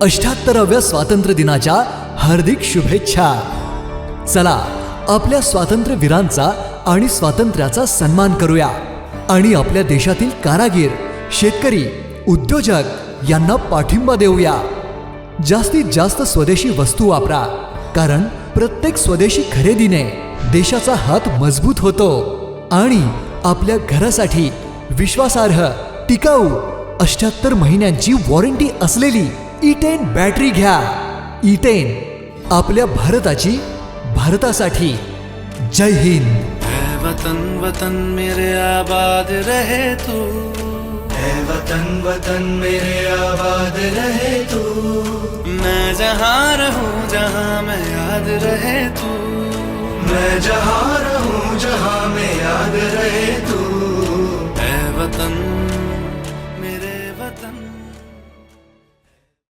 78व्या स्वातंत्र्य दिनाच्या हार्दिक शुभेच्छा. चला आपल्या स्वातंत्र्यवीरांचा आणि स्वातंत्र्याचा सन्मान करूया आणि आपल्या देशातील कारागीर, शेतकरी, उद्योजक यांना पाठिंबा देऊया. जास्तीत जास्त स्वदेशी वस्तू वापरा, कारण प्रत्येक स्वदेशी खरेदीने देशाचा हात मजबूत होतो आणि आपल्या घरासाठी विश्वासार्ह, टिकाऊ 78 महिन्यांची वॉरंटी असलेली E10 बॅटरी घ्या. E10 आपल्या भारताची, भारतासाठी. जय हिंद. ऐ वतन वतन मेरे आबाद रहे तू, ऐ वतन वतन मेरे आबाद रहे तू. मैं जहाँ रहूँ जहाँ मैं याद रहे तू, मैं जहाँ रहूँ जहाँ मैं याद रहे तू.